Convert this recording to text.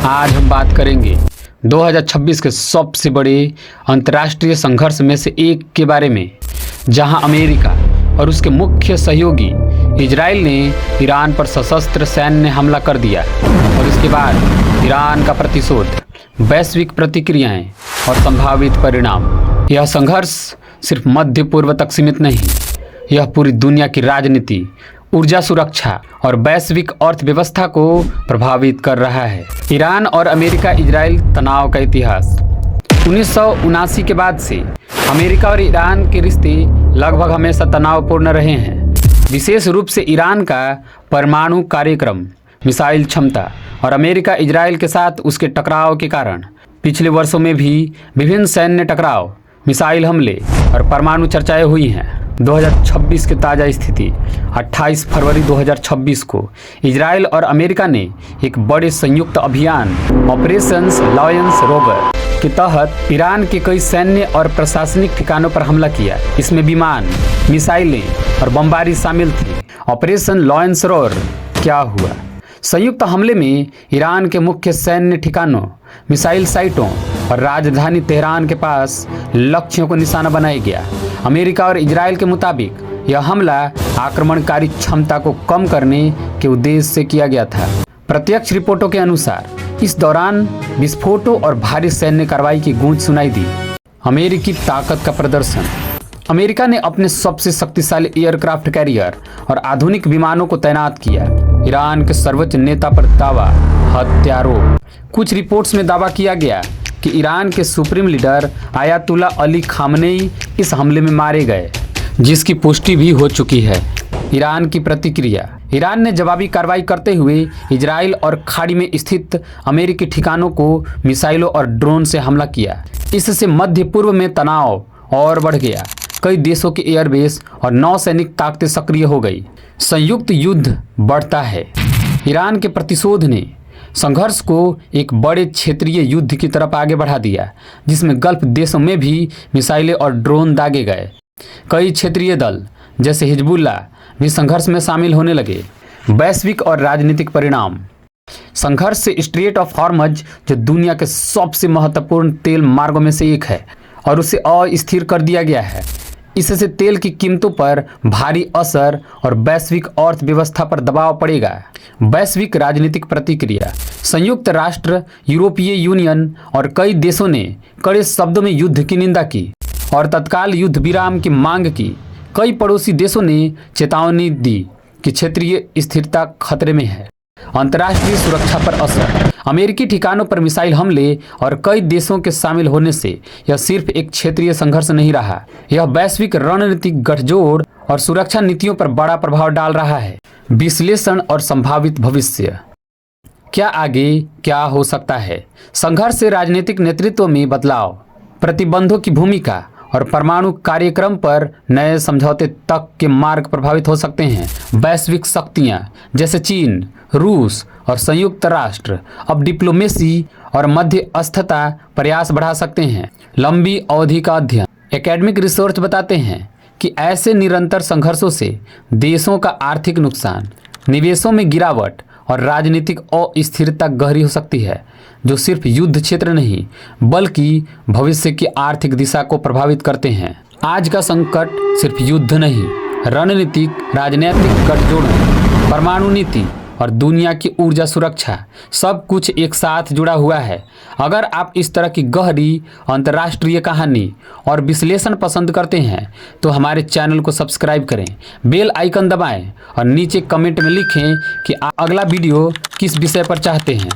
आज हम बात करेंगे 2026 के सबसे बड़े अंतर्राष्ट्रीय संघर्ष में से एक के बारे में, जहां अमेरिका और उसके मुख्य सहयोगी इजराइल ने ईरान पर सशस्त्र सैन्य हमला कर दिया और इसके बाद ईरान का प्रतिशोध, वैश्विक प्रतिक्रियाएं और संभावित परिणाम। यह संघर्ष सिर्फ मध्य पूर्व तक सीमित नहीं, यह पूरी दुनिया की राजनीति, ऊर्जा सुरक्षा और वैश्विक अर्थव्यवस्था को प्रभावित कर रहा है। ईरान और अमेरिका इजराइल तनाव का इतिहास। 1979 के बाद से अमेरिका और ईरान के रिश्ते लगभग हमेशा तनावपूर्ण रहे हैं। विशेष रूप से ईरान का परमाणु कार्यक्रम, मिसाइल क्षमता और अमेरिका इजराइल के साथ उसके टकराव के कारण पिछले वर्षों में भी विभिन्न सैन्य टकराव, मिसाइल हमले और परमाणु चर्चाएं हुई हैं। 2026 की ताज़ा स्थिति। 28 फरवरी 2026 को इजराइल और अमेरिका ने एक बड़े संयुक्त अभियान ऑपरेशन लायंस रोवर के तहत ईरान के कई सैन्य और प्रशासनिक ठिकानों पर हमला किया। इसमें विमान, मिसाइलें और बमबारी शामिल थी। ऑपरेशन लायंस रोवर क्या हुआ? संयुक्त हमले में ईरान के मुख्य सैन्य ठिकानों, मिसाइल साइटों और राजधानी तेहरान के पास लक्ष्यों को निशाना बनाया गया। अमेरिका और इजराइल के मुताबिक यह हमला आक्रमणकारी क्षमता को कम करने के उद्देश्य से किया गया था। प्रत्यक्ष रिपोर्टों के अनुसार इस दौरान विस्फोटों और भारी सैन्य कार्रवाई की गूंज सुनाई दी। अमेरिकी ताकत का प्रदर्शन। अमेरिका ने अपने सबसे शक्तिशाली एयरक्राफ्ट कैरियर और आधुनिक विमानों को तैनात किया। ईरान के सर्वोच्च नेता पर दावा, हत्यारोप। कुछ रिपोर्ट्स में दावा किया गया कि ईरान के supreme leader ayatollah Ali Khamenei इस हमले में मारे गए, जिसकी पुष्टि भी हो चुकी है। ईरान की प्रतिक्रिया। ईरान ने जवाबी कार्रवाई करते हुए इजराइल और खाड़ी में स्थित अमेरिकी ठिकानों को मिसाइलों और ड्रोन से हमला किया। इससे मध्य पूर्व में तनाव और बढ़ गया। कई देशों के एयरबेस और नौसैनिक ताकतें सक्रिय हो गई। संयुक्त युद्ध बढ़ता है। ईरान के प्रतिशोध ने संघर्ष को एक बड़े क्षेत्रीय युद्ध की तरफ आगे बढ़ा दिया, जिसमें गल्फ देशों में भी मिसाइलें और ड्रोन दागे गए। कई क्षेत्रीय दल जैसे हिजबुल्लाह भी संघर्ष में शामिल होने लगे। वैश्विक और राजनीतिक परिणाम। संघर्ष से स्ट्रेट ऑफ हॉर्मज, जो दुनिया के सबसे महत्वपूर्ण तेल मार्गों में से एक है, और उसे अस्थिर कर दिया गया है। इससे तेल की कीमतों पर भारी असर और वैश्विक अर्थव्यवस्था पर दबाव पड़ेगा। वैश्विक राजनीतिक प्रतिक्रिया। संयुक्त राष्ट्र, यूरोपीय यूनियन और कई देशों ने कड़े शब्दों में युद्ध की निंदा की और तत्काल युद्ध विराम की मांग की। कई पड़ोसी देशों ने चेतावनी दी कि क्षेत्रीय स्थिरता खतरे में है। अंतर्राष्ट्रीय सुरक्षा पर असर। अमेरिकी ठिकानों पर मिसाइल हमले और कई देशों के शामिल होने से यह सिर्फ एक क्षेत्रीय संघर्ष नहीं रहा, यह वैश्विक रणनीतिक गठजोड़ और सुरक्षा नीतियों पर बड़ा प्रभाव डाल रहा है। विश्लेषण और संभावित भविष्य। क्या आगे क्या हो सकता है? संघर्ष से राजनीतिक नेतृत्व में बदलाव, प्रतिबंधों की भूमिका और परमाणु कार्यक्रम पर नए समझौते तक के मार्ग प्रभावित हो सकते हैं। वैश्विक शक्तियां जैसे चीन, रूस और संयुक्त राष्ट्र अब डिप्लोमेसी और मध्यस्थता प्रयास बढ़ा सकते हैं। लंबी अवधि का अध्ययन। एकेडमिक रिसर्च बताते हैं कि ऐसे निरंतर संघर्षों से देशों का आर्थिक नुकसान, निवेशों में गिरावट और राजनीतिक अस्थिरता गहरी हो सकती है, जो सिर्फ युद्ध क्षेत्र नहीं बल्कि भविष्य की आर्थिक दिशा को प्रभावित करते हैं। आज का संकट सिर्फ युद्ध नहीं, रणनीतिक, राजनीतिक गठजोड़, परमाणु नीति और दुनिया की ऊर्जा सुरक्षा, सब कुछ एक साथ जुड़ा हुआ है। अगर आप इस तरह की गहरी अंतर्राष्ट्रीय कहानी और विश्लेषण पसंद करते हैं तो हमारे चैनल को सब्सक्राइब करें, बेल आइकन दबाएं और नीचे कमेंट में लिखें कि अगला वीडियो किस विषय पर चाहते हैं।